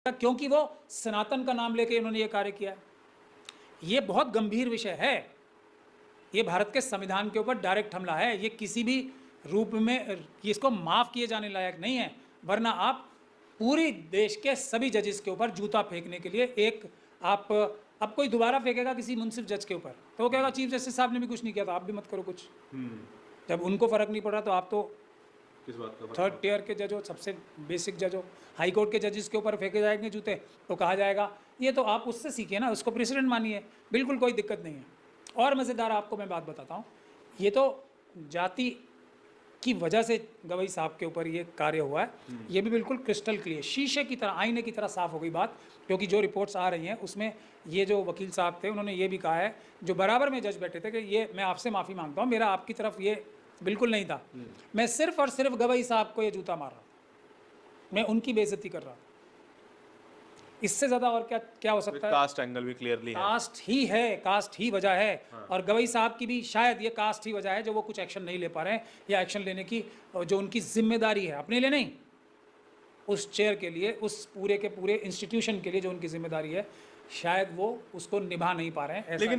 सकता, क्योंकि वो सनातन का नाम लेके उन्होंने ये कार्य किया। ये बहुत गंभीर विषय है, ये भारत के संविधान के ऊपर डायरेक्ट हमला है, ये किसी भी रूप में इसको माफ़ किए जाने लायक नहीं है। वरना आप पूरी देश के सभी जजेस के ऊपर जूता फेंकने के लिए एक आप अब कोई दोबारा फेंकेगा किसी मुंसिफ जज के ऊपर तो वो कहेगा चीफ जस्टिस साहब ने भी कुछ नहीं किया तो आप भी मत करो कुछ। जब उनको फ़र्क नहीं पड़ रहा तो आप तो किस बात का थर्ड टियर के जज हो, सबसे बेसिक जज हो, हाई कोर्ट के जजेस के ऊपर फेंके जाएंगे जूते तो कहा जाएगा ये तो आप उससे सीखिए ना, उसको प्रेसिडेंट मानिए, बिल्कुल कोई दिक्कत नहीं है। और मज़ेदार आपको मैं बात बताता हूँ, ये तो जाति की वजह से गवई साहब के ऊपर ये कार्य हुआ है, ये भी बिल्कुल क्रिस्टल क्लियर, शीशे की तरह, आईने की तरह साफ हो गई बात। क्योंकि जो रिपोर्ट्स आ रही हैं उसमें ये जो वकील साहब थे उन्होंने ये भी कहा है, जो बराबर में जज बैठे थे, कि ये मैं आपसे माफ़ी मांगता हूँ, मेरा आपकी तरफ ये बिल्कुल नहीं था, मैं सिर्फ और सिर्फ गवई साहब को ये जूता मार रहा था, मैं उनकी बेइज्जती कर रहा था। इससे ज़्यादा और क्या हो सकता है? कास्ट एंगल भी क्लियरली है, कास्ट ही है, कास्ट ही वजह है। और गवई साहब की भी शायद ये कास्ट ही वजह है जो वो कुछ एक्शन नहीं ले पा रहे हैं, या एक्शन लेने की जो उनकी जिम्मेदारी है अपने लिए नहीं, उस चेयर के लिए, उस पूरे के पूरे इंस्टीट्यूशन के लिए जो उनकी जिम्मेदारी है, शायद वो उसको निभा नहीं पा रहे हैं। ऐसा लेकिन